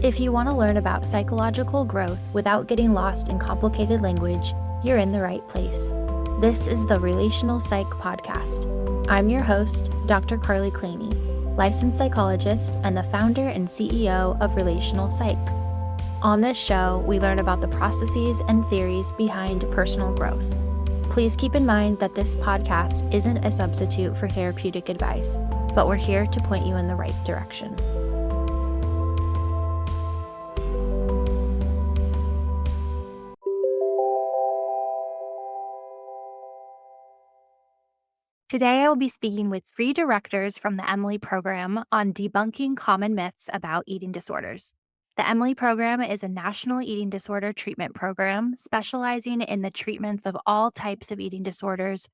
If you want to learn about psychological growth without getting lost in complicated language, you're in the right place. This is the Relational Psych Podcast. I'm your host, Dr. Carly Claney, licensed psychologist and the founder and CEO of Relational Psych. On this show, we learn about the processes and theories behind personal growth. Please keep in mind that this podcast isn't a substitute for therapeutic advice, but we're here to point you in the right direction. Today, I will be speaking with 3 directors from the Emily program on debunking common myths about eating disorders. The Emily program is a national eating disorder treatment program specializing in the treatments of all types of eating disorders,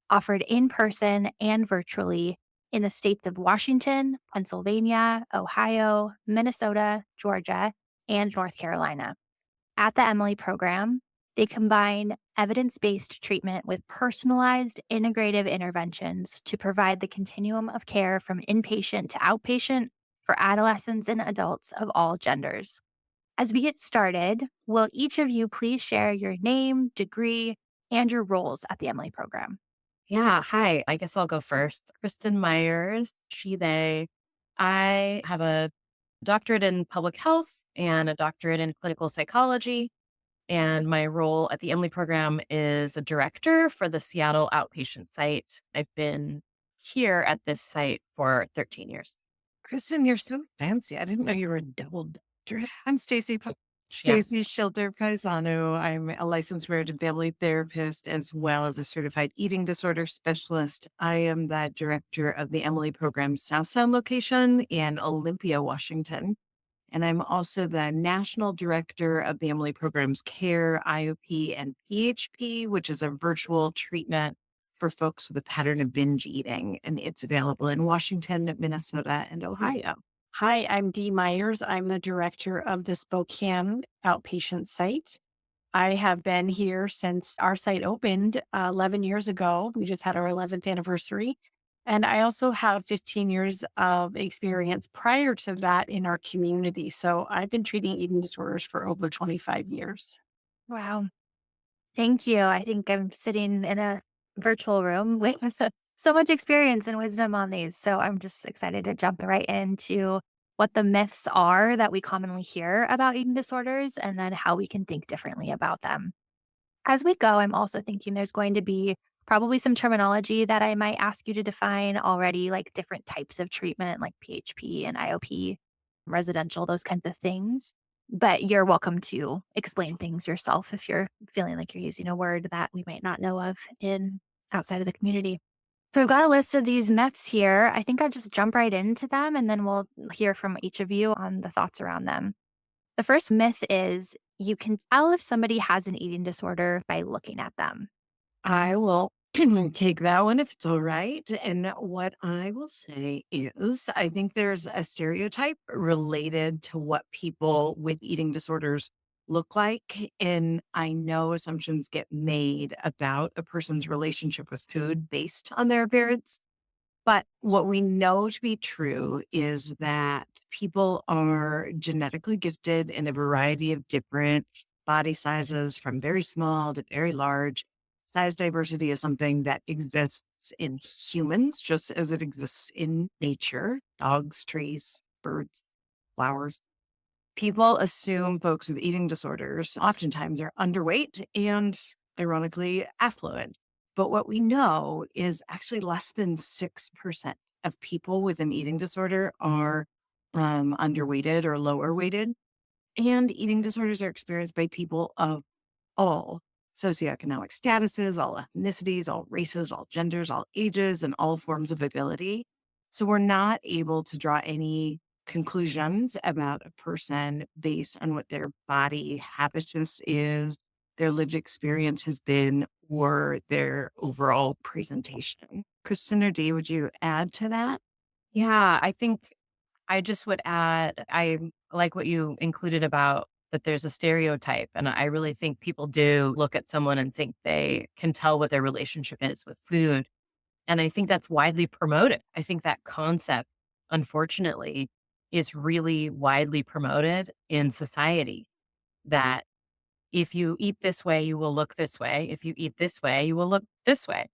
offered in person and virtually in the states of Washington, Pennsylvania, Ohio, Minnesota, Georgia, and North Carolina. At the Emily program, they combine evidence-based treatment with personalized integrative interventions to provide the continuum of care from inpatient to outpatient for adolescents and adults of all genders. As we get started, will each of you please share your name, degree, and your roles at the Emily program? Yeah. Hi. I guess I'll go first. Kristen Myers, she, they. I have a doctorate in public health and a doctorate in clinical psychology. And my role at the Emily program is a director for the Seattle outpatient site. I've been here at this site for 13 years. Kristen, you're so fancy. I didn't know you were a double doctorate. I'm Yeah. Stacy Schilder Paisano. I'm a licensed marriage and family therapist as well as a certified eating disorder specialist. I am the director of the Emily program South Sound location in Olympia, Washington. And I'm also the national director of the Emily program's CARE, IOP, and PHP, which is a virtual treatment for folks with a pattern of binge eating. And it's available in Washington, Minnesota, and Ohio. Hi, I'm Dee Myers. I'm the director of the Spokane outpatient site. I have been here since our site opened 11 years ago. We just had our 11th anniversary. And I also have 15 years of experience prior to that in our community. So I've been treating eating disorders for over 25 years. Wow. Thank you. I think I'm sitting in a virtual room with so much experience and wisdom on these. So I'm just excited to jump right into what the myths are that we commonly hear about eating disorders and then how we can think differently about them. As we go, I'm also thinking there's going to be probably some terminology that I might ask you to define already, like different types of treatment, like PHP and IOP, residential, those kinds of things. But you're welcome to explain things yourself if you're feeling like you're using a word that we might not know of in outside of the community. So we've got a list of these myths here. I think I'll just jump right into them and then we'll hear from each of you on the thoughts around them. The first myth is you can tell if somebody has an eating disorder by looking at them. I will take that one if it's all right. And what I will say is, I think there's a stereotype related to what people with eating disorders look like. And I know assumptions get made about a person's relationship with food based on their appearance. But what we know to be true is that people are genetically gifted in a variety of different body sizes, from very small to very large. Size diversity is something that exists in humans just as it exists in nature: dogs, trees, birds, flowers. People assume folks with eating disorders oftentimes are underweight and ironically affluent. But what we know is actually less than 6% of people with an eating disorder are underweighted or lower weighted. And eating disorders are experienced by people of all socioeconomic statuses, all ethnicities, all races, all genders, all ages, and all forms of ability. So we're not able to draw any conclusions about a person based on what their body habitus is, their lived experience has been, or their overall presentation. Kristen or Dee, would you add to that? Yeah. I think I just would add, I like what you included about that there's a stereotype. And I really think people do look at someone and think they can tell what their relationship is with food. And I think that's widely promoted. I think that concept, unfortunately, is really widely promoted in society, that if you eat this way, you will look this way. If you eat this way, you will look this way.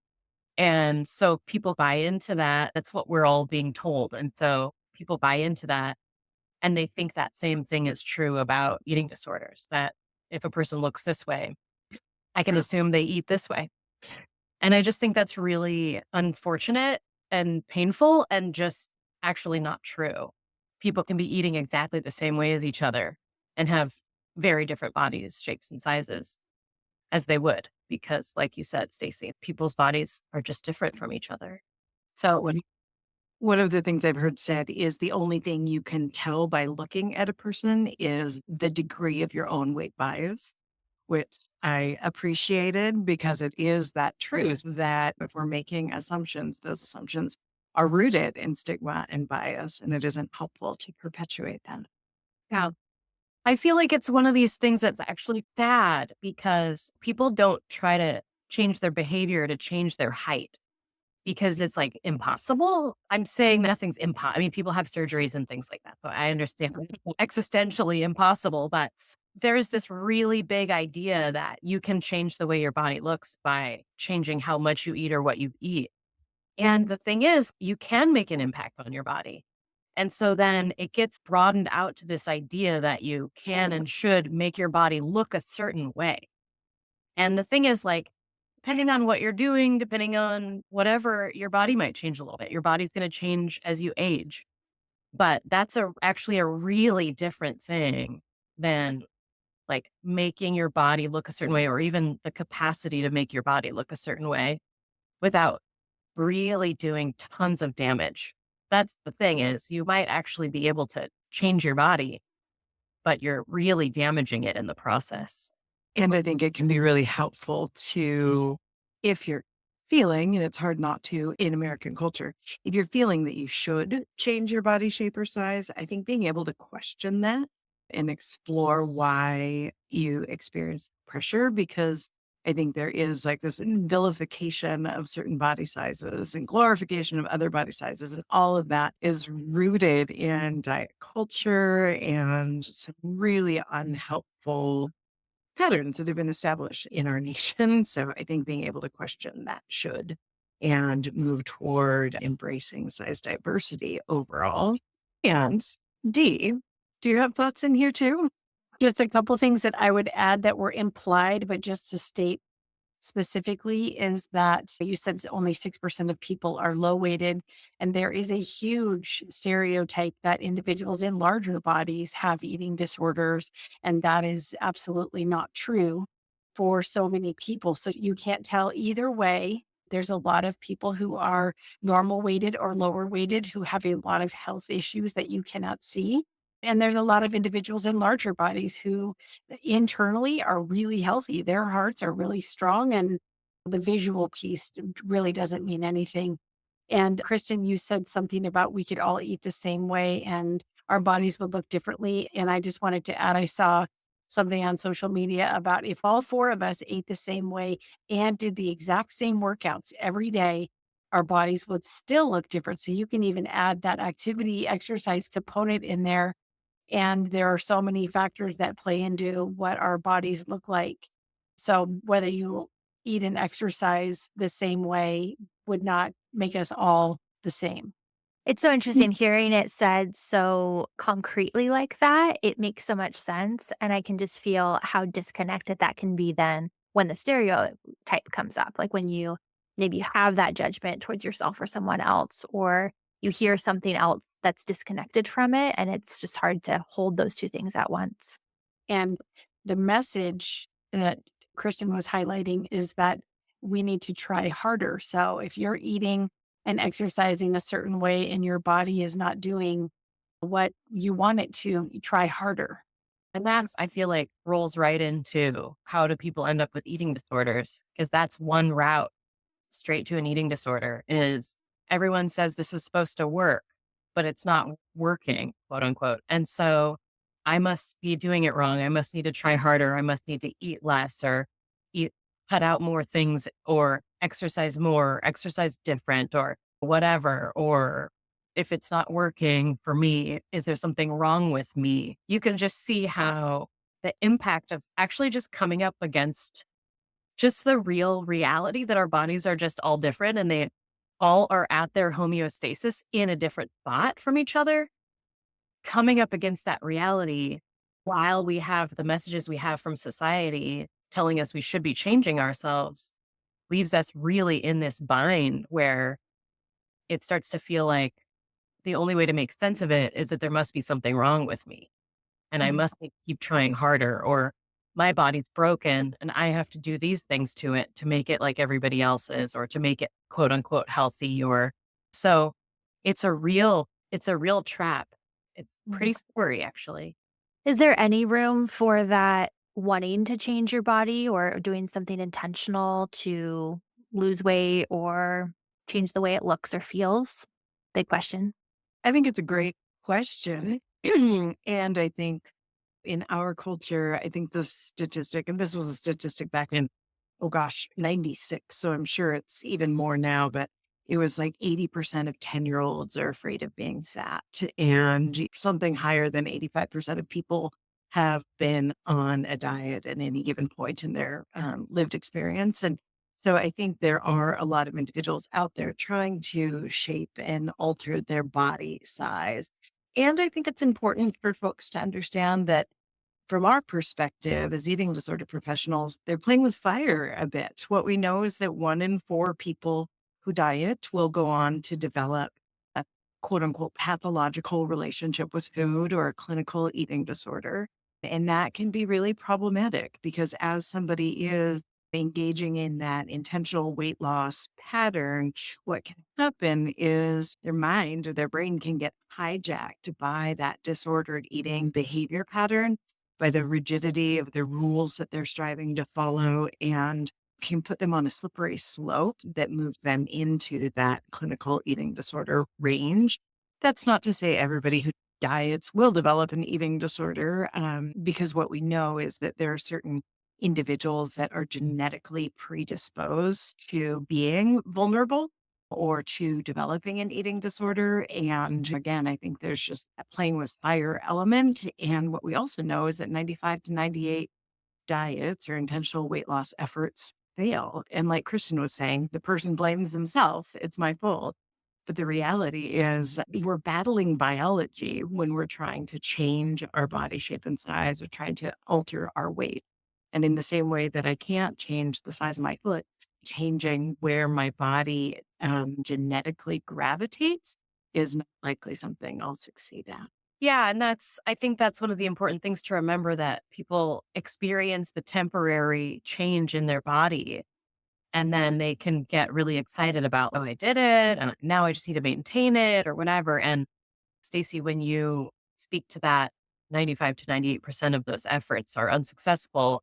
And so people buy into that. That's what we're all being told. And so people buy into that, and they think that same thing is true about eating disorders, that if a person looks this way, I can assume they eat this way. And I just think that's really unfortunate and painful and just actually not true. People can be eating exactly the same way as each other and have very different bodies, shapes, and sizes as they would, because, like you said, Stacey, people's bodies are just different from each other. So one of the things I've heard said is the only thing you can tell by looking at a person is the degree of your own weight bias, which I appreciated because it is that truth that if we're making assumptions, those assumptions are rooted in stigma and bias, and it isn't helpful to perpetuate that. Yeah. I feel like it's one of these things that's actually bad because people don't try to change their behavior to change their height because it's like impossible. I'm saying nothing's impossible. I mean, people have surgeries and things like that. So I understand existentially impossible, but there is this really big idea that you can change the way your body looks by changing how much you eat or what you eat. And the thing is, you can make an impact on your body. And so then it gets broadened out to this idea that you can and should make your body look a certain way. And the thing is, like, depending on what you're doing, depending on whatever, your body might change a little bit. Your body's going to change as you age. But that's actually a really different thing than like making your body look a certain way, or even the capacity to make your body look a certain way without really doing tons of damage. That's the thing, is you might actually be able to change your body, but you're really damaging it in the process. And I think it can be really helpful to, if you're feeling, and it's hard not to in American culture, if you're feeling that you should change your body shape or size, I think being able to question that and explore why you experience pressure, because I think there is like this vilification of certain body sizes and glorification of other body sizes. And all of that is rooted in diet culture and some really unhelpful patterns that have been established in our nation. So I think being able to question that should and move toward embracing size diversity overall. And D, do you have thoughts in here too? Just a couple things that I would add that were implied, but just to state specifically is that you said only 6% of people are low weighted. And there is a huge stereotype that individuals in larger bodies have eating disorders. And that is absolutely not true for so many people. So you can't tell either way. There's a lot of people who are normal weighted or lower weighted who have a lot of health issues that you cannot see. And there's a lot of individuals in larger bodies who internally are really healthy. Their hearts are really strong, and the visual piece really doesn't mean anything. And Kristen, you said something about we could all eat the same way and our bodies would look differently. And I just wanted to add, I saw something on social media about if all four of us ate the same way and did the exact same workouts every day, our bodies would still look different. So you can even add that activity exercise component in there, and there are so many factors that play into what our bodies look like. So whether you eat and exercise the same way would not make us all the same. It's so interesting hearing it said so concretely like that. It makes so much sense. And I can just feel how disconnected that can be then when the stereotype comes up. Like when you maybe have that judgment towards yourself or someone else, or you hear something else that's disconnected from it. And it's just hard to hold those two things at once. And the message that Kristen was highlighting is that we need to try harder. So if you're eating and exercising a certain way and your body is not doing what you want it to, you try harder. And that's, I feel like, rolls right into how do people end up with eating disorders? Because that's one route straight to an eating disorder. Is everyone says this is supposed to work, but it's not working, quote unquote. And so I must be doing it wrong. I must need to try harder. I must need to eat less, or eat, cut out more things, or exercise more, exercise different, or whatever, or if it's not working for me, is there something wrong with me? You can just see how the impact of actually just coming up against just the real reality that our bodies are just all different and they all are at their homeostasis in a different spot from each other. Coming up against that reality while we have the messages we have from society telling us we should be changing ourselves leaves us really in this bind where it starts to feel like the only way to make sense of it is that there must be something wrong with me and I Mhm. must keep trying harder, or my body's broken and I have to do these things to it to make it like everybody else's or to make it quote unquote healthy. Or so it's a real trap. It's Mhm. pretty scary actually. Is there any room for that wanting to change your body or doing something intentional to lose weight or change the way it looks or feels? Big question. I think it's a great question. And I think in our culture, I think the statistic, and this was a statistic back in, oh gosh, 96. So I'm sure it's even more now, but it was like 80% of 10-year-olds are afraid of being fat. And something higher than 85% of people have been on a diet at any given point in their lived experience. And so I think there are a lot of individuals out there trying to shape and alter their body size. And I think it's important for folks to understand that from our perspective as eating disorder professionals, they're playing with fire a bit. What we know is that 1 in 4 people who diet will go on to develop a quote unquote pathological relationship with food or a clinical eating disorder. And that can be really problematic because as somebody is engaging in that intentional weight loss pattern, what can happen is their mind or their brain can get hijacked by that disordered eating behavior pattern, by the rigidity of the rules that they're striving to follow, and can put them on a slippery slope that moves them into that clinical eating disorder range. That's not to say everybody who diets will develop an eating disorder, because what we know is that there are certain individuals that are genetically predisposed to being vulnerable or to developing an eating disorder. And again, I think there's just a playing with fire element. And what we also know is that 95 to 98 diets or intentional weight loss efforts fail. And like Kristen was saying, the person blames themselves. It's my fault. But the reality is we're battling biology when we're trying to change our body shape and size or trying to alter our weight. And in the same way that I can't change the size of my foot, changing where my body genetically gravitates is not likely something I'll succeed at. Yeah, and I think that's one of the important things to remember, that people experience the temporary change in their body and then they can get really excited about, oh, I did it and now I just need to maintain it or whatever. And Stacey, when you speak to that 95 to 98% of those efforts are unsuccessful,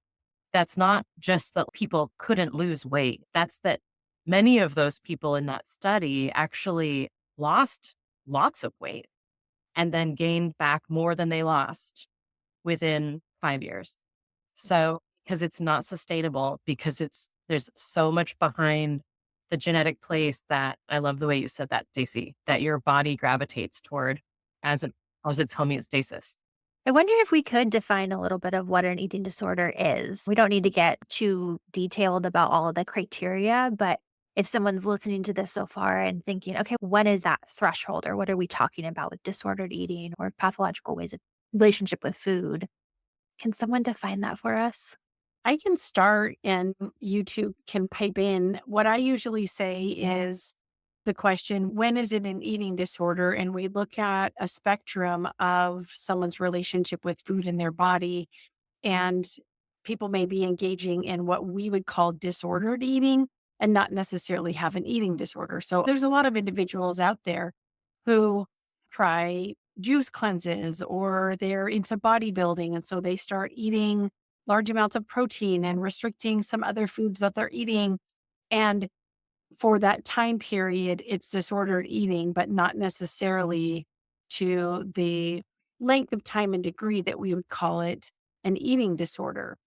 that's not just that people couldn't lose weight. That's that many of those people in that study actually lost lots of weight and then gained back more than they lost within 5 years. So, because it's not sustainable, because there's so much behind the genetic place that I love the way you said that, Stacey, that your body gravitates toward as it as its homeostasis. I wonder if we could define a little bit of what an eating disorder is. We don't need to get too detailed about all of the criteria, but if someone's listening to this so far and thinking, okay, when is that threshold or what are we talking about with disordered eating or pathological ways of relationship with food? Can someone define that for us? I can start and you two can pipe in. What I usually say is the question, when is it an eating disorder? And we look at a spectrum of someone's relationship with food in their body. And people may be engaging in what we would call disordered eating and not necessarily have an eating disorder. So there's a lot of individuals out there who try juice cleanses or they're into bodybuilding. And so they start eating large amounts of protein and restricting some other foods that they're eating. And for that time period, it's disordered eating, but not necessarily to the length of time and degree that we would call it an eating disorder.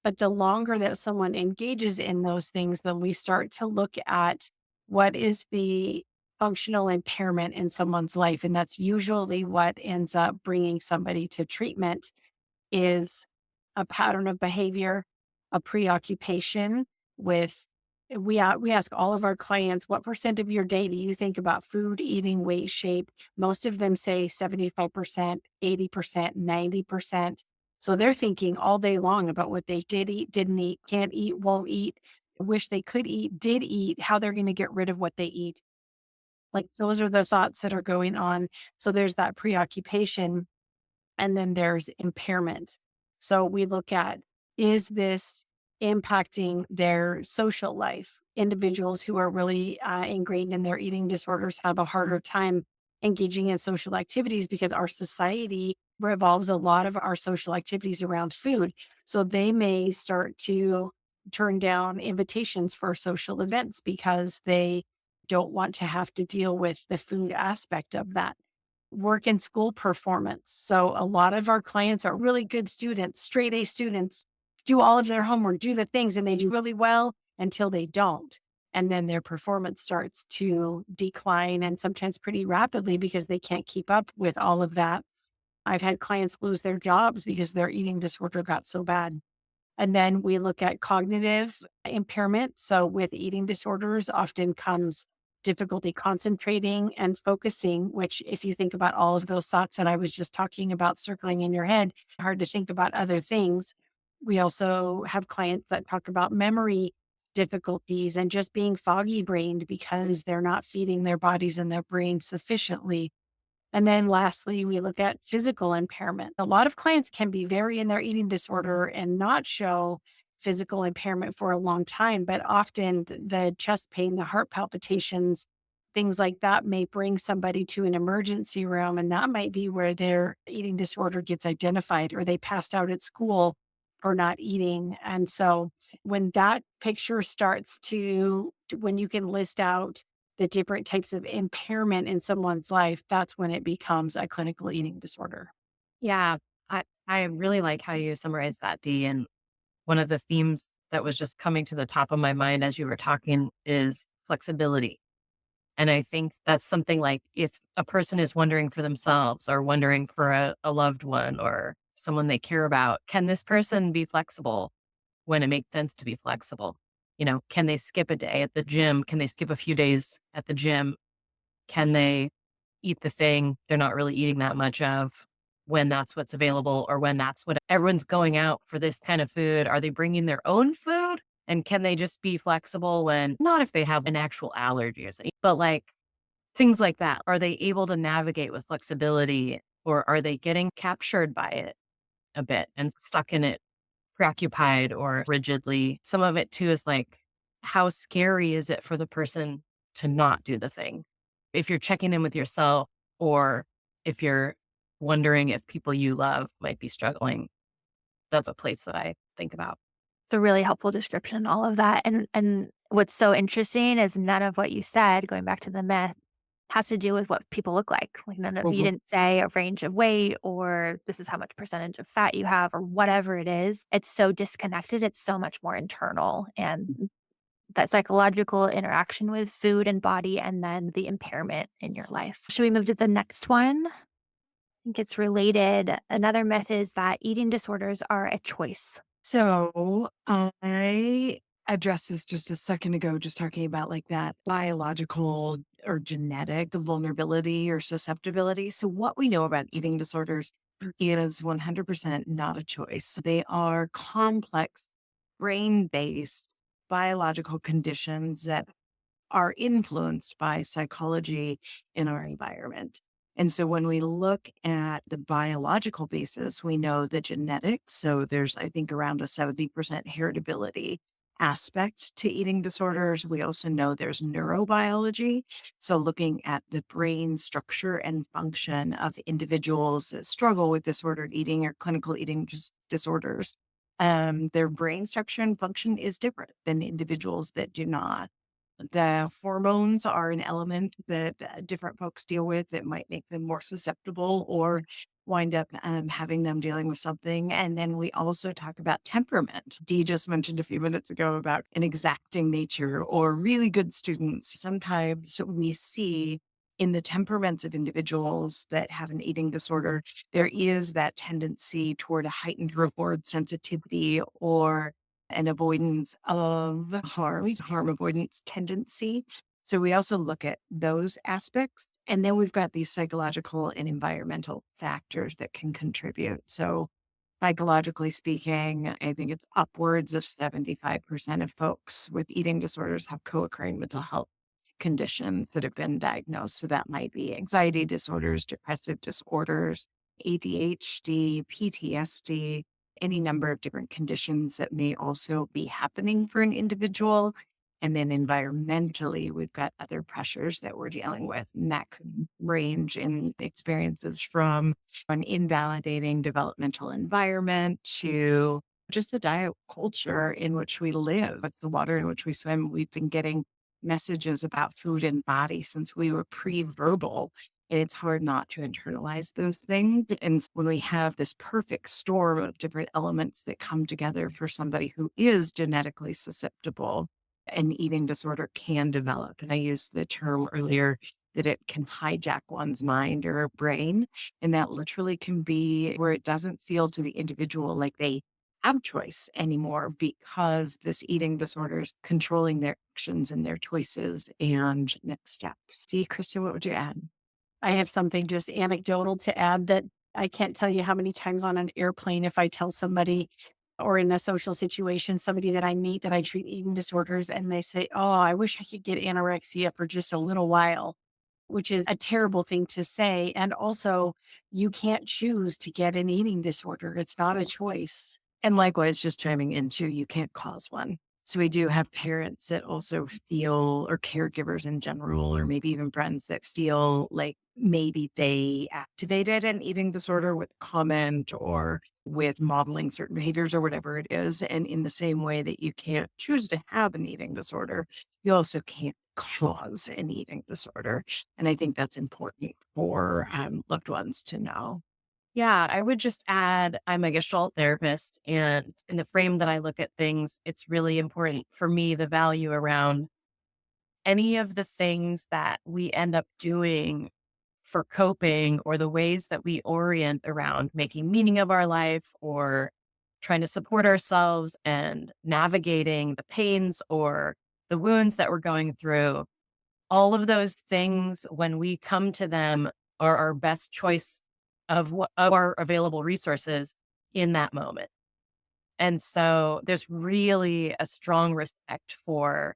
But the longer that someone engages in those things, then we start to look at what is the functional impairment in someone's life. And that's usually what ends up bringing somebody to treatment is a pattern of behavior, a preoccupation with we ask all of our clients, what percent of your day do you think about food, eating, weight, shape? Most of them say 75%, 80%, 90%. So they're thinking all day long about what they did eat, didn't eat, can't eat, won't eat, wish they could eat, did eat, how they're going to get rid of what they eat. Like those are the thoughts that are going on. So there's that preoccupation, and then there's impairment. So we look at, is this impacting their social life? Individuals who are really ingrained in their eating disorders have a harder time engaging in social activities because our society revolves a lot of our social activities around food. So they may start to turn down invitations for social events because they don't want to have to deal with the food aspect of that. Work and school performance. So a lot of our clients are really good students, straight A students, do all of their homework, do the things, and they do really well until they don't. And then their performance starts to decline, and sometimes pretty rapidly because they can't keep up with all of that. I've had clients lose their jobs because their eating disorder got so bad. And then we look at cognitive impairment. So with eating disorders often comes difficulty concentrating and focusing, which if you think about all of those thoughts that I was just talking about circling in your head, hard to think about other things. We also have clients that talk about memory difficulties and just being foggy brained because they're not feeding their bodies and their brains sufficiently. And then lastly, we look at physical impairment. A lot of clients can be very in their eating disorder and not show physical impairment for a long time, but often the chest pain, the heart palpitations, things like that may bring somebody to an emergency room. And that might be where their eating disorder gets identified, or they passed out at school for not eating. And so when that picture starts when you can list out the different types of impairment in someone's life, that's when it becomes a clinical eating disorder. Yeah. I really like how you summarized that, Dee. And one of the themes that was just coming to the top of my mind as you were talking is flexibility. And I think that's something like if a person is wondering for themselves or wondering for a loved one or someone they care about, can this person be flexible when it makes sense to be flexible? Can they skip a day at the gym? Can they skip a few days at the gym? Can they eat the thing they're not really eating that much of when that's what's available or when that's what everyone's going out for this kind of food? Are they bringing their own food? And can they just be flexible when, not if they have an actual allergy or something, but like things like that? Are they able to navigate with flexibility or are they getting captured by it a bit and stuck in it, preoccupied or rigidly? Some of it too is like, how scary is it for the person to not do the thing? If you're checking in with yourself or if you're wondering if people you love might be struggling, that's a place that I think about. It's a really helpful description, all of that. And what's so interesting is none of what you said, going back to the myth, has to do with what people look like. Like none of you Mhm. didn't say a range of weight or this is how much percentage of fat you have or whatever it is. It's so disconnected. It's so much more internal. And that psychological interaction with food and body and then the impairment in your life. Should we move to the next one? I think it's related. Another myth is that eating disorders are a choice. So I addressed this just a second ago, just talking about like that biological or genetic vulnerability or susceptibility. So what we know about eating disorders is 100% not a choice. They are complex, brain-based biological conditions that are influenced by psychology in our environment. And so when we look at the biological basis, we know the genetics. So there's, I think, around a 70% heritability aspect to eating disorders. We also know there's neurobiology. So looking at the brain structure and function of individuals that struggle with disordered eating or clinical eating disorders, their brain structure and function is different than individuals that do not. The hormones are an element that different folks deal with that might make them more susceptible or wind up having them dealing with something. And then we also talk about temperament. Dee just mentioned a few minutes ago about an exacting nature or really good students. Sometimes we see in the temperaments of individuals that have an eating disorder, there is that tendency toward a heightened reward sensitivity or an avoidance of harm avoidance tendency. So we also look at those aspects. And then we've got these psychological and environmental factors that can contribute. So psychologically speaking, I think it's upwards of 75% of folks with eating disorders have co-occurring mental health conditions that have been diagnosed. So that might be anxiety disorders, depressive disorders, ADHD, PTSD, any number of different conditions that may also be happening for an individual. And then environmentally, we've got other pressures that we're dealing with. And that could range in experiences from an invalidating developmental environment to just the diet culture in which we live, like the water in which we swim. We've been getting messages about food and body since we were pre-verbal. And it's hard not to internalize those things. And when we have this perfect storm of different elements that come together for somebody who is genetically susceptible, an eating disorder can develop. And I used the term earlier that it can hijack one's mind or brain. And that literally can be where it doesn't feel to the individual like they have choice anymore because this eating disorder is controlling their actions and their choices and next steps. See, Kristen, what would you add? I have something just anecdotal to add that I can't tell you how many times on an airplane, if I tell somebody or in a social situation, somebody that I meet that I treat eating disorders, and they say, "Oh, I wish I could get anorexia for just a little while," which is a terrible thing to say. And also, you can't choose to get an eating disorder, it's not a choice. And likewise, just chiming into you can't cause one. So we do have parents that also feel, or caregivers in general, or maybe even friends that feel like maybe they activated an eating disorder with comment or with modeling certain behaviors or whatever it is. And in the same way that you can't choose to have an eating disorder, you also can't cause an eating disorder. And I think that's important for loved ones to know. Yeah, I would just add I'm a gestalt therapist. And in the frame that I look at things, it's really important for me the value around any of the things that we end up doing for coping or the ways that we orient around making meaning of our life or trying to support ourselves and navigating the pains or the wounds that we're going through. All of those things, when we come to them, are our best choice of our available resources in that moment. And so there's really a strong respect for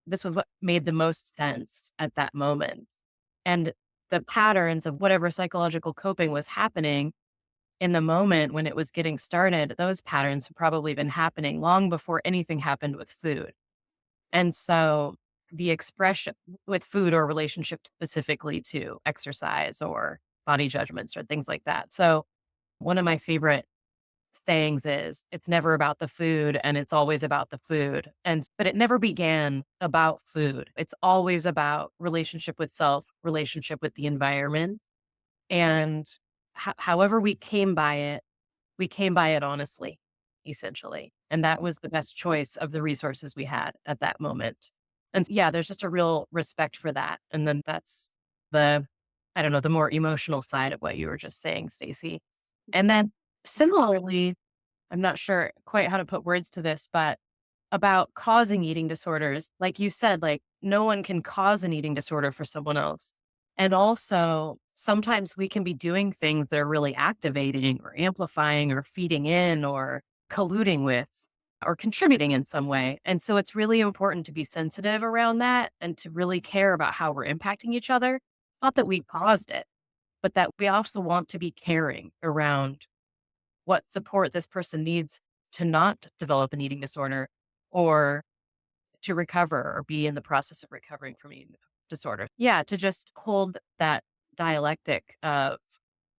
this was what made the most sense at that moment. And the patterns of whatever psychological coping was happening in the moment when it was getting started, those patterns have probably been happening long before anything happened with food. And so the expression with food or relationship specifically to exercise or body judgments or things like that. So one of my favorite sayings is it's never about the food and it's always about the food. But it never began about food. It's always about relationship with self, relationship with the environment. And however we came by it honestly, essentially. And that was the best choice of the resources we had at that moment. And yeah, there's just a real respect for that. And then that's the, I don't know, the more emotional side of what you were just saying, Stacey. And then similarly, I'm not sure quite how to put words to this, but about causing eating disorders, like you said, like no one can cause an eating disorder for someone else. And also, sometimes we can be doing things that are really activating or amplifying or feeding in or colluding with or contributing in some way. And so it's really important to be sensitive around that and to really care about how we're impacting each other. Not that we caused it, but that we also want to be caring around what support this person needs to not develop an eating disorder or to recover or be in the process of recovering from eating disorder. Yeah, to just hold that dialectic of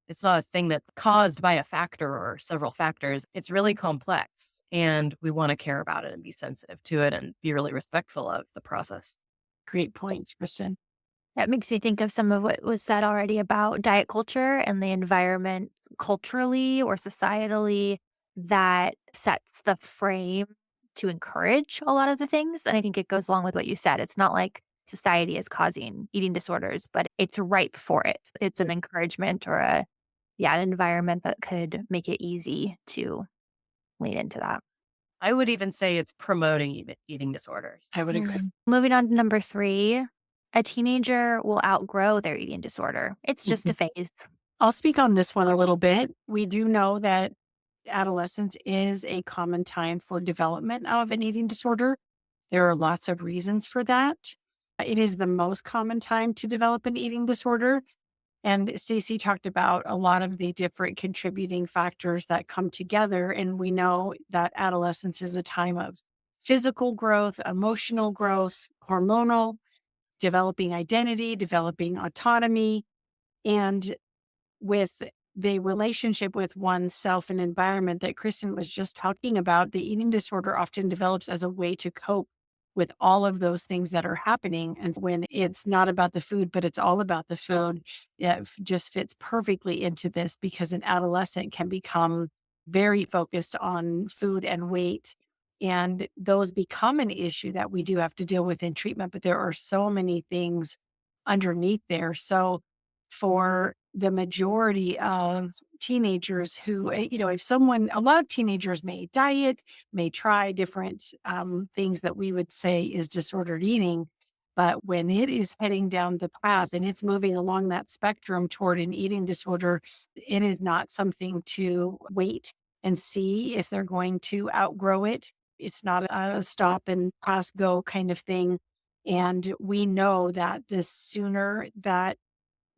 it's not a thing that's caused by a factor or several factors. It's really complex and we want to care about it and be sensitive to it and be really respectful of the process. Great points, Kristen. That makes me think of some of what was said already about diet culture and the environment culturally or societally that sets the frame to encourage a lot of the things. And I think it goes along with what you said. It's not like society is causing eating disorders, but it's ripe for it. It's an encouragement or an environment that could make it easy to lean into that. I would even say it's promoting eating disorders. I would agree. Moving on to number 3, a teenager will outgrow their eating disorder. It's just a phase. I'll speak on this one a little bit. We do know that adolescence is a common time for development of an eating disorder. There are lots of reasons for that. It is the most common time to develop an eating disorder. And Stacey talked about a lot of the different contributing factors that come together. And we know that adolescence is a time of physical growth, emotional growth, hormonal, developing identity, developing autonomy, and with the relationship with oneself and environment that Kristen was just talking about, the eating disorder often develops as a way to cope with all of those things that are happening. And when it's not about the food, but it's all about the food, just fits perfectly into this because an adolescent can become very focused on food and weight. And those become an issue that we do have to deal with in treatment, but there are so many things underneath there. So for the majority of teenagers who, if someone, a lot of teenagers may diet, may try different things that we would say is disordered eating. But when it is heading down the path and it's moving along that spectrum toward an eating disorder, it is not something to wait and see if they're going to outgrow it. It's not a stop and pass go kind of thing. And we know that the sooner that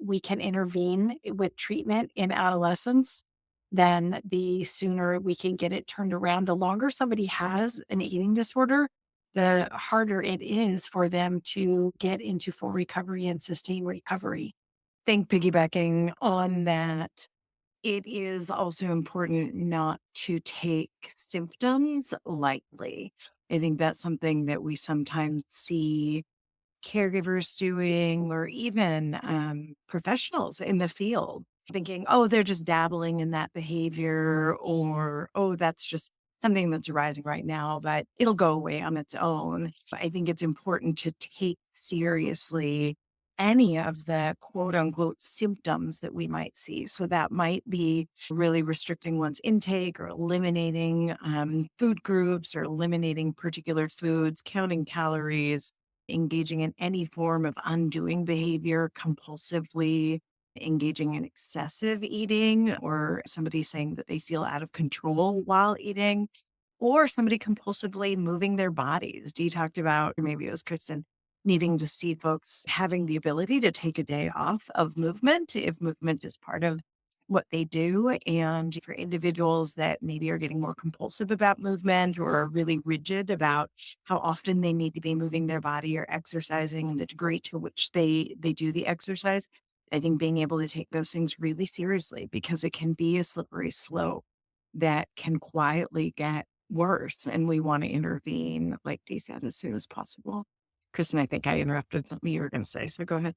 we can intervene with treatment in adolescence, then the sooner we can get it turned around. The longer somebody has an eating disorder, the harder it is for them to get into full recovery and sustain recovery. Think piggybacking on that, it is also important not to take symptoms lightly. I think that's something that we sometimes see caregivers doing, or even professionals in the field thinking, oh, they're just dabbling in that behavior, or, oh, that's just something that's arising right now, but it'll go away on its own. I think it's important to take seriously any of the quote unquote symptoms that we might see. So that might be really restricting one's intake or eliminating food groups or eliminating particular foods, counting calories, engaging in any form of undoing behavior compulsively, engaging in excessive eating, or somebody saying that they feel out of control while eating, or somebody compulsively moving their bodies. Dee talked about, or maybe it was Kristen, needing to see folks having the ability to take a day off of movement if movement is part of what they do. And for individuals that maybe are getting more compulsive about movement or are really rigid about how often they need to be moving their body or exercising and the degree to which they do the exercise, I think being able to take those things really seriously, because it can be a slippery slope that can quietly get worse. And we want to intervene, like Dee said, as soon as possible. Kristen, I think I interrupted something you were going to say, so go ahead.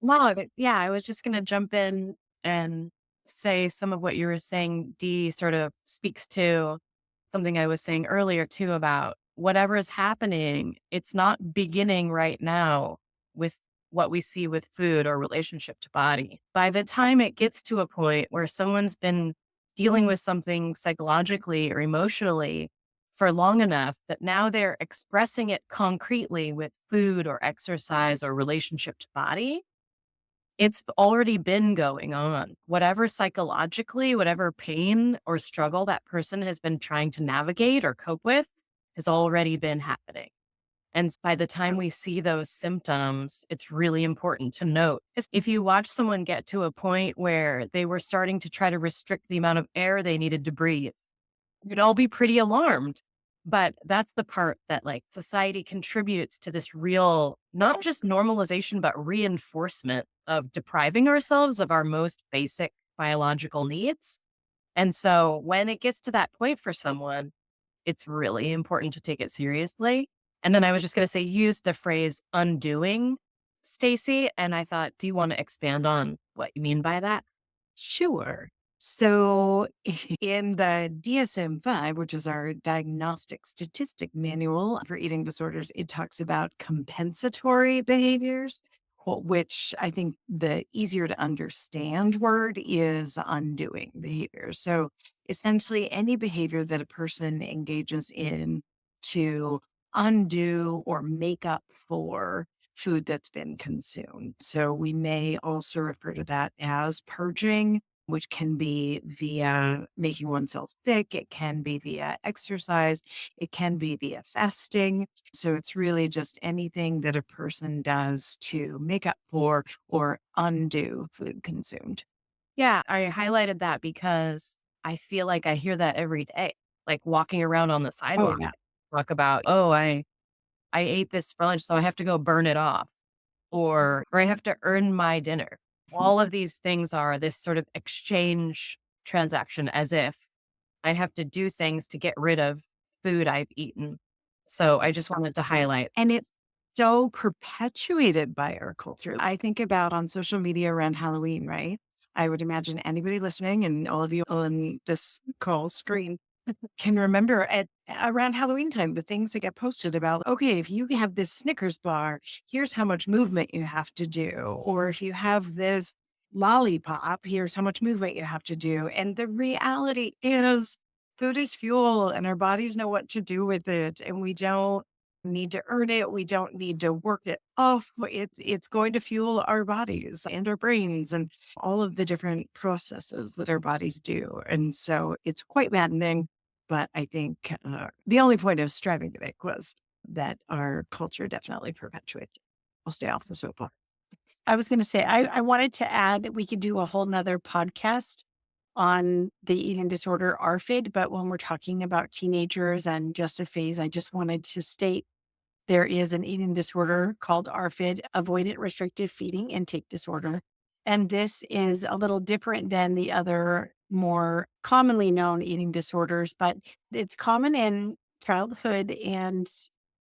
No, but yeah, I was just going to jump in and say some of what you were saying, Dee, sort of speaks to something I was saying earlier too about whatever is happening. It's not beginning right now with what we see with food or relationship to body. By the time it gets to a point where someone's been dealing with something psychologically or emotionally for long enough that now they're expressing it concretely with food or exercise or relationship to body, it's already been going on. Whatever psychologically, whatever pain or struggle that person has been trying to navigate or cope with has already been happening. And by the time we see those symptoms, it's really important to note. If you watch someone get to a point where they were starting to try to restrict the amount of air they needed to breathe, you'd all be pretty alarmed. But that's the part that like society contributes to this real, not just normalization, but reinforcement of depriving ourselves of our most basic biological needs. And so when it gets to that point for someone, it's really important to take it seriously. And then I was just going to say, use the phrase undoing. Stacy. And I thought, do you want to expand on what you mean by that? Sure. So, in the DSM 5, which is our diagnostic statistic manual for eating disorders, it talks about compensatory behaviors, which I think the easier to understand word is undoing behaviors. So, essentially, any behavior that a person engages in to undo or make up for food that's been consumed. So, we may also refer to that as purging, which can be via making oneself sick. It can be via exercise. It can be via fasting. So it's really just anything that a person does to make up for or undo food consumed. Yeah, I highlighted that because I feel like I hear that every day, like walking around on the Oh, sidewalk, yeah. talk about, oh, I ate this for lunch, so I have to go burn it off, or I have to earn my dinner. All of these things are this sort of exchange transaction, as if I have to do things to get rid of food I've eaten. So I just wanted to highlight. And it's so perpetuated by our culture. I think about on social media around Halloween, right? I would imagine anybody listening and all of you on this call screen can remember at around Halloween time, the things that get posted about, okay, if you have this Snickers bar, here's how much movement you have to do. Or if you have this lollipop, here's how much movement you have to do. And the reality is food is fuel and our bodies know what to do with it. And we don't need to earn it. We don't need to work it off. It's going to fuel our bodies and our brains and all of the different processes that our bodies do. And so it's quite maddening. But I think the only point I was striving to make was that our culture definitely perpetuates it. I'll stay off the soapbox. I was going to say, I wanted to add, we could do a whole nother podcast on the eating disorder ARFID, but when we're talking about teenagers and just a phase, I just wanted to state there is an eating disorder called ARFID, avoidant restrictive feeding intake disorder. And this is a little different than the other more commonly known eating disorders, but it's common in childhood and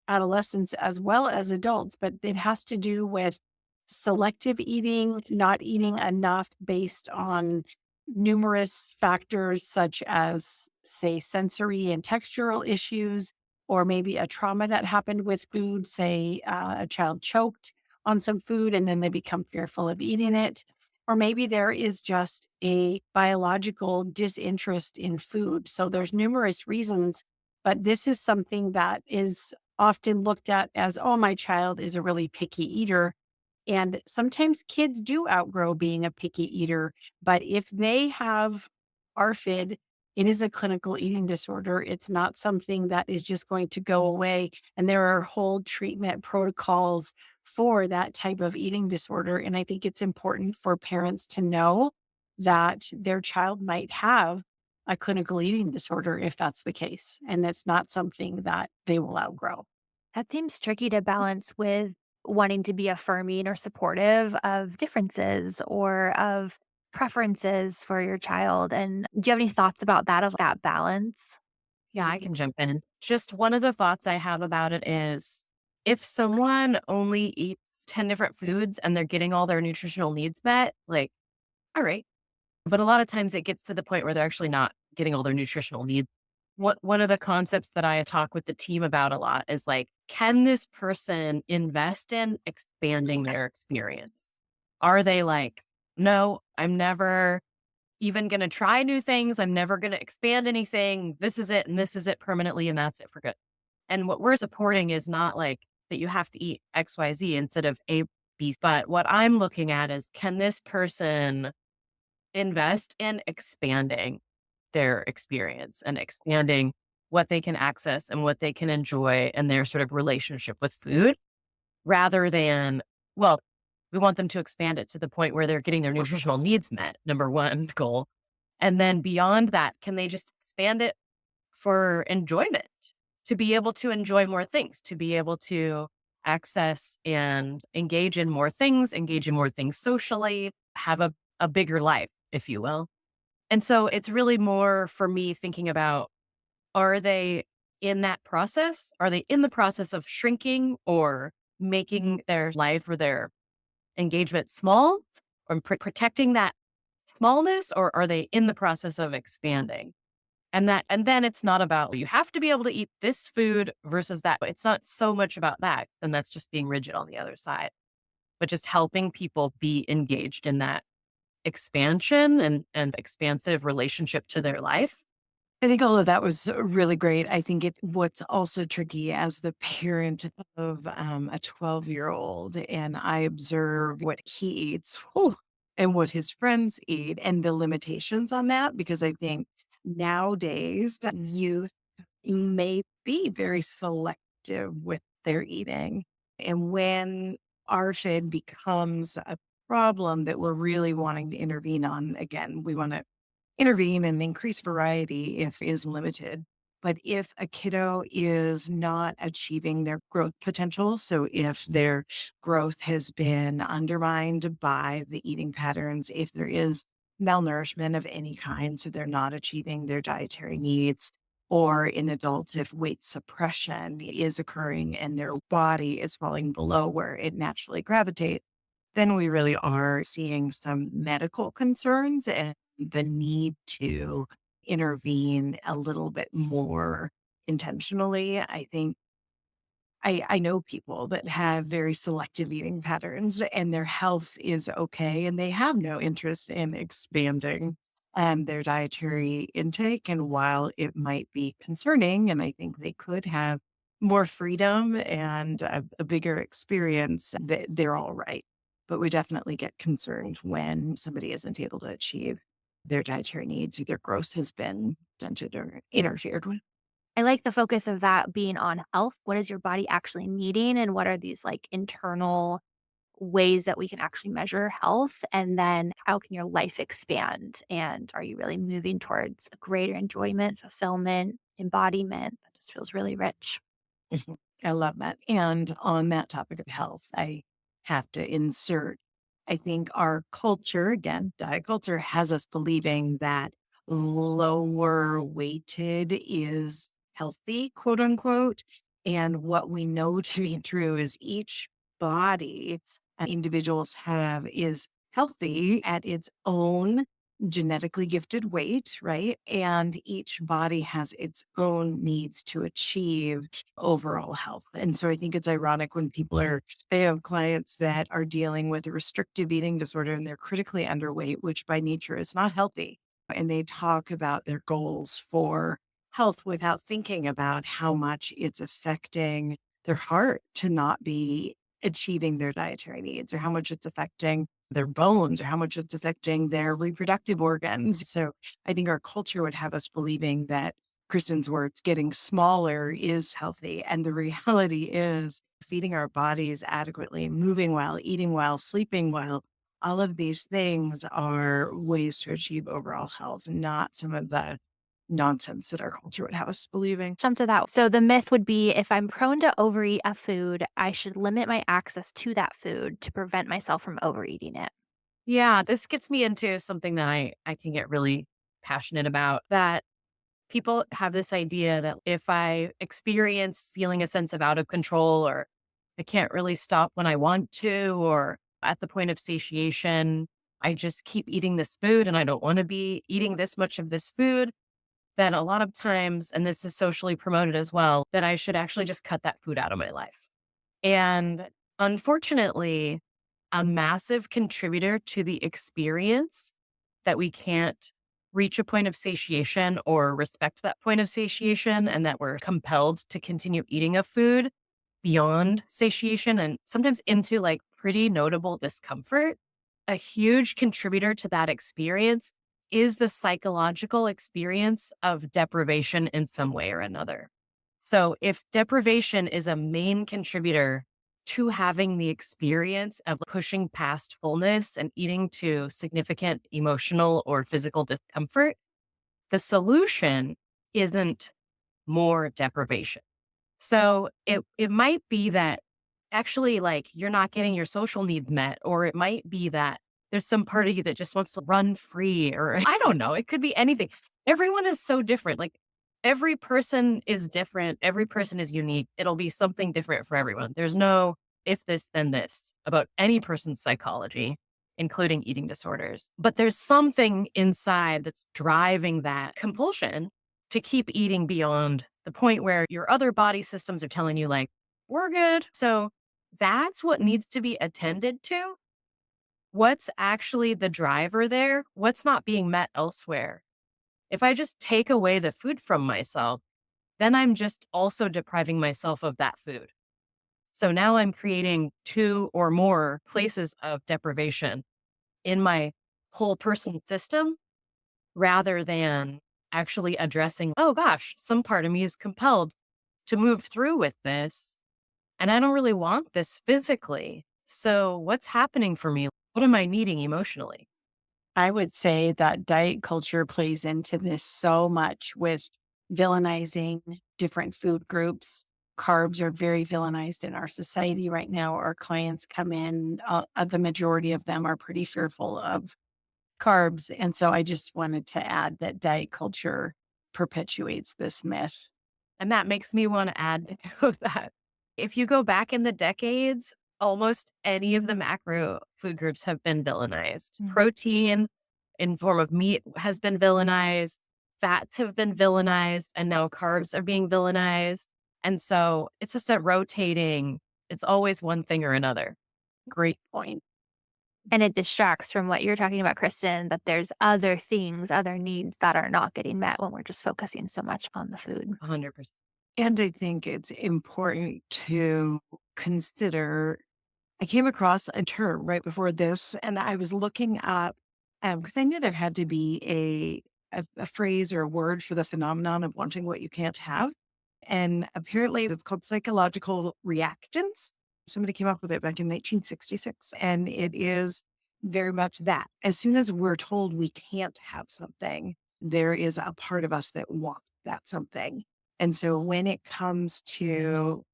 adolescence as well as adults, but it has to do with selective eating, not eating enough based on numerous factors such as, say, sensory and textural issues, or maybe a trauma that happened with food, say a child choked on some food and then they become fearful of eating it. Or maybe there is just a biological disinterest in food. So there's numerous reasons, but this is something that is often looked at as, oh, my child is a really picky eater. And sometimes kids do outgrow being a picky eater, but if they have ARFID, it is a clinical eating disorder. It's not something that is just going to go away. And there are whole treatment protocols for that type of eating disorder. And I think it's important for parents to know that their child might have a clinical eating disorder if that's the case. And that's not something that they will outgrow. That seems tricky to balance with wanting to be affirming or supportive of differences or of preferences for your child. And do you have any thoughts about that, of that balance? Yeah, I can jump in. Just one of the thoughts I have about it is if someone only eats 10 different foods and they're getting all their nutritional needs met, like, all right. But a lot of times it gets to the point where they're actually not getting all their nutritional needs. One of the concepts that I talk with the team about a lot is like, can this person invest in expanding their experience? Are they like, no, I'm never even going to try new things. I'm never going to expand anything. This is it. And this is it permanently. And that's it for good. And what we're supporting is not like that you have to eat XYZ instead of A, B. But what I'm looking at is, can this person invest in expanding their experience and expanding what they can access and what they can enjoy and their sort of relationship with food rather than, well, we want them to expand it to the point where they're getting their nutritional needs met, number one goal. And then beyond that, can they just expand it for enjoyment, to be able to enjoy more things, to be able to access and engage in more things socially, have a bigger life, if you will. And so it's really more for me thinking about, are they in that process? Are they in the process of shrinking or making their life or their engagement small or protecting that smallness, or are they in the process of expanding? And then it's not about you have to be able to eat this food versus that. It's not so much about that. And that's just being rigid on the other side, but just helping people be engaged in that expansion and expansive relationship to their life. I think all of that was really great. I think what's also tricky as the parent of a 12-year-old, and I observe what he eats and what his friends eat and the limitations on that, because I think nowadays that youth may be very selective with their eating. And when ARFID becomes a problem that we're really wanting to intervene on, again, we want to intervene and increase variety if is limited. But if a kiddo is not achieving their growth potential, so if their growth has been undermined by the eating patterns, if there is malnourishment of any kind, so they're not achieving their dietary needs, or in adults, if weight suppression is occurring and their body is falling below where it naturally gravitates, then we really are seeing some medical concerns and the need to intervene a little bit more intentionally. I think I know people that have very selective eating patterns and their health is okay and they have no interest in expanding their dietary intake. And while it might be concerning, and I think they could have more freedom and a bigger experience, they're all right. But we definitely get concerned when somebody isn't able to achieve their dietary needs or their growth has been stunted or interfered with. I like the focus of that being on health. What is your body actually needing? And what are these like internal ways that we can actually measure health? And then how can your life expand? And are you really moving towards a greater enjoyment, fulfillment, embodiment? That just feels really rich. Mhm. I love that. And on that topic of health, I have to insert, I think our culture, again, diet culture has us believing that lower weighted is healthy, quote unquote. And what we know to be true is each body individuals have is healthy at its own genetically gifted weight, right? And each body has its own needs to achieve overall health. And so I think it's ironic when they have clients that are dealing with a restrictive eating disorder and they're critically underweight, which by nature is not healthy. And they talk about their goals for health without thinking about how much it's affecting their heart to not be achieving their dietary needs, or how much it's affecting their bones, or how much it's affecting their reproductive organs. So I think our culture would have us believing that Kristen's words, getting smaller is healthy. And the reality is feeding our bodies adequately, moving well, eating well, sleeping well. All of these things are ways to achieve overall health, not some of the nonsense that our culture would have us believing. Jump to that. So the myth would be if I'm prone to overeat a food, I should limit my access to that food to prevent myself from overeating it. Yeah, this gets me into something that I can get really passionate about, that people have this idea that if I experience feeling a sense of out of control, or I can't really stop when I want to, or at the point of satiation, I just keep eating this food and I don't want to be eating this much of this food, then a lot of times, and this is socially promoted as well, that I should actually just cut that food out of my life. And unfortunately, a massive contributor to the experience that we can't reach a point of satiation or respect that point of satiation, and that we're compelled to continue eating a food beyond satiation and sometimes into like pretty notable discomfort. A huge contributor to that experience is the psychological experience of deprivation in some way or another. So, if deprivation is a main contributor to having the experience of pushing past fullness and eating to significant emotional or physical discomfort, the solution isn't more deprivation. So it might be that actually like you're not getting your social needs met, or it might be that there's some part of you that just wants to run free, or I don't know, it could be anything. Everyone is so different. Like every person is different. Every person is unique. It'll be something different for everyone. There's no if this, then this about any person's psychology, including eating disorders. But there's something inside that's driving that compulsion to keep eating beyond the point where your other body systems are telling you, like, we're good. So that's what needs to be attended to. What's actually the driver there? What's not being met elsewhere? If I just take away the food from myself, then I'm just also depriving myself of that food. So now I'm creating two or more places of deprivation in my whole person system rather than actually addressing, oh gosh, some part of me is compelled to move through with this. And I don't really want this physically. So what's happening for me? What am I needing emotionally? I would say that diet culture plays into this so much with villainizing different food groups. Carbs are very villainized in our society right now. Our clients come in, the majority of them are pretty fearful of carbs. And so I just wanted to add that diet culture perpetuates this myth. And that makes me want to add to that. If you go back in the decades, almost any of the macro food groups have been villainized. Mm. Protein in form of meat has been villainized, fats have been villainized, and now carbs are being villainized. And so it's just a rotating, it's always one thing or another. Great point. And it distracts from what you're talking about, Kristen, that there's other things, other needs that are not getting met when we're just focusing so much on the food. 100%. And I think it's important to consider. I came across a term right before this, and I was looking up because I knew there had to be a phrase or a word for the phenomenon of wanting what you can't have. And apparently it's called psychological reactance. Somebody came up with it back in 1966. And it is very much that. As soon as we're told we can't have something, there is a part of us that wants that something. And so when it comes to,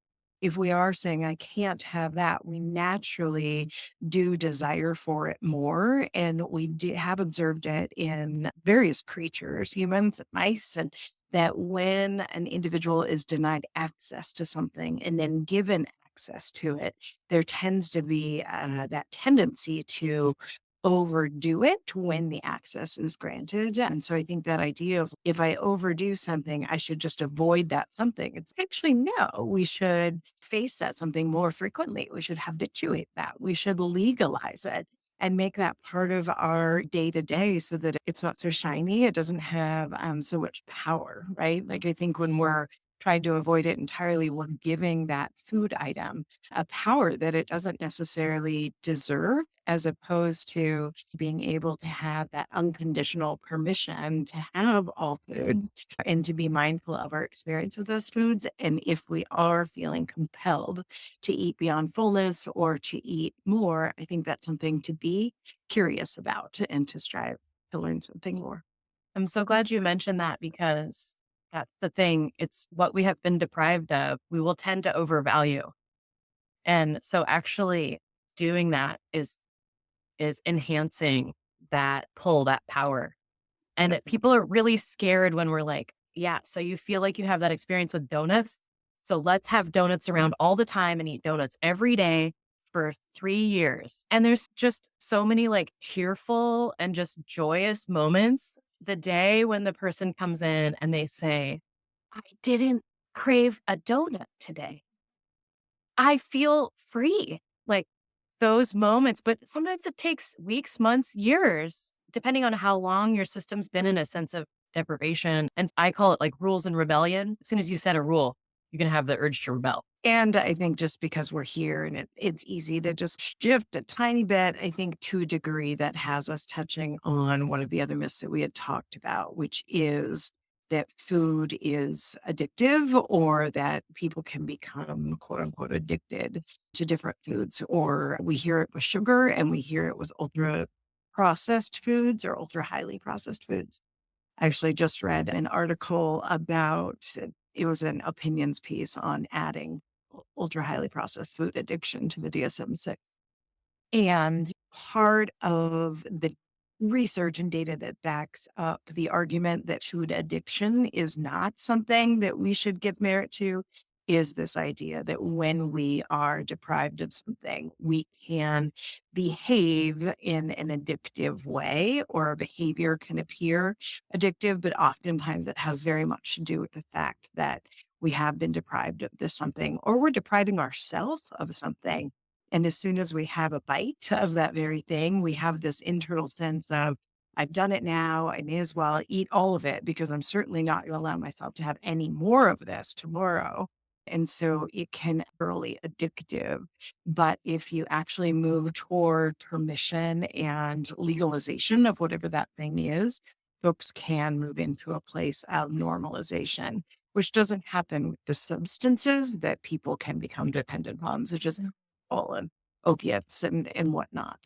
if we are saying, I can't have that, we naturally do desire for it more. And we do have observed it in various creatures, humans, mice, and that when an individual is denied access to something and then given access to it, there tends to be that tendency to overdo it when the access is granted. And so I think that idea of if I overdo something, I should just avoid that something. It's actually no, we should face that something more frequently. We should habituate that. We should legalize it and make that part of our day to day so that it's not so shiny. It doesn't have so much power, right? Like I think when we're trying to avoid it entirely, we're giving that food item a power that it doesn't necessarily deserve, as opposed to being able to have that unconditional permission to have all food and to be mindful of our experience of those foods. And if we are feeling compelled to eat beyond fullness or to eat more, I think that's something to be curious about and to strive to learn something more. I'm so glad you mentioned that because that's the thing. It's what we have been deprived of. We will tend to overvalue. And so actually doing that is enhancing that pull, that power. And people are really scared when we're like, yeah, so you feel like you have that experience with donuts. So let's have donuts around all the time and eat donuts every day for 3 years. And there's just so many like tearful and just joyous moments the day when the person comes in and they say, I didn't crave a donut today. I feel free. Like those moments, but sometimes it takes weeks, months, years, depending on how long your system's been in a sense of deprivation. And I call it like rules and rebellion. As soon as you set a rule, you're going to have the urge to rebel. And I think just because we're here and it's easy to just shift a tiny bit, I think to a degree that has us touching on one of the other myths that we had talked about, which is that food is addictive or that people can become quote unquote addicted to different foods. Or we hear it with sugar and we hear it with ultra processed foods or ultra highly processed foods. I actually just read an article about it was an opinions piece on adding ultra highly processed food addiction to the DSM-6. And part of the research and data that backs up the argument that food addiction is not something that we should give merit to is this idea that when we are deprived of something, we can behave in an addictive way, or our behavior can appear addictive, but oftentimes it has very much to do with the fact that we have been deprived of this something, or we're depriving ourselves of something. And as soon as we have a bite of that very thing, we have this internal sense of, I've done it now. I may as well eat all of it because I'm certainly not going to allow myself to have any more of this tomorrow. And so it can be really addictive. But if you actually move toward permission and legalization of whatever that thing is, folks can move into a place of normalization, which doesn't happen with the substances that people can become dependent on, such as alcohol and opiates and whatnot.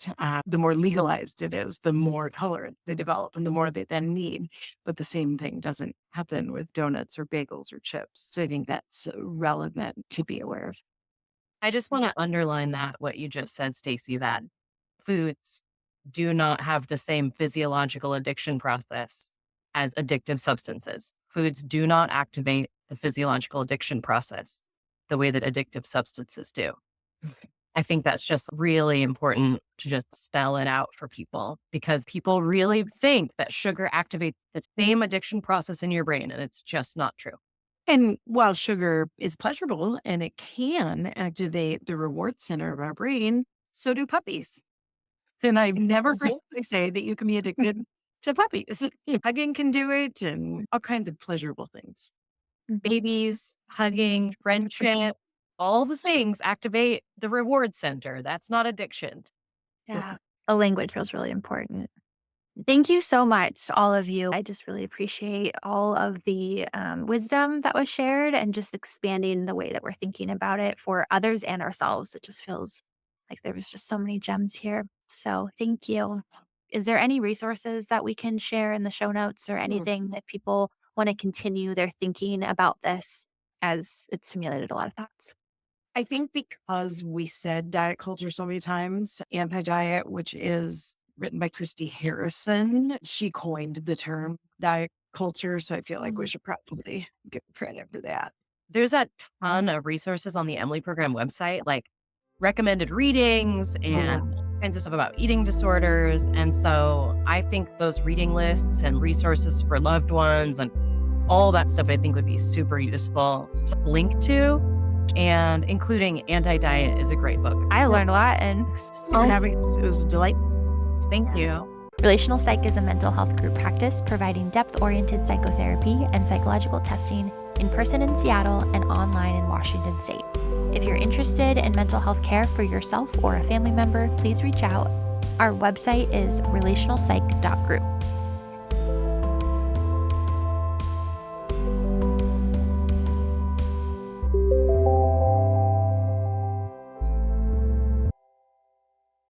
The more legalized it is, the more tolerant they develop and the more they then need. But the same thing doesn't happen with donuts or bagels or chips. So I think that's relevant to be aware of. I just want to underline that what you just said, Stacey, that foods do not have the same physiological addiction process as addictive substances. Foods do not activate the physiological addiction process the way that addictive substances do. I think that's just really important to just spell it out for people, because people really think that sugar activates the same addiction process in your brain, and it's just not true. And while sugar is pleasurable and it can activate the reward center of our brain, so do puppies. And I've never heard anybody say that you can be addicted to puppies. Hugging can do it and all kinds of pleasurable things. Babies, hugging, friendship, all the things activate the reward center. That's not addiction. Yeah. The language was really important. Thank you so much, all of you. I just really appreciate all of the wisdom that was shared and just expanding the way that we're thinking about it for others and ourselves. It just feels like there was just so many gems here. So thank you. Is there any resources that we can share in the show notes or anything that people want to continue their thinking about this, as it stimulated a lot of thoughts? I think because we said diet culture so many times, anti-diet, which is written by Christy Harrison, she coined the term diet culture. So I feel like we should probably give credit for that. There's a ton of resources on the Emily program website, like recommended readings and all kinds of stuff about eating disorders. And so I think those reading lists and resources for loved ones and all that stuff, I think would be super useful to link to. And including Anti-Diet is a great book. I learned a lot and It was delightful. Thank you. Relational Psych is a mental health group practice providing depth-oriented psychotherapy and psychological testing in person in Seattle and online in Washington State. If you're interested in mental health care for yourself or a family member, please reach out. Our website is relationalpsych.group.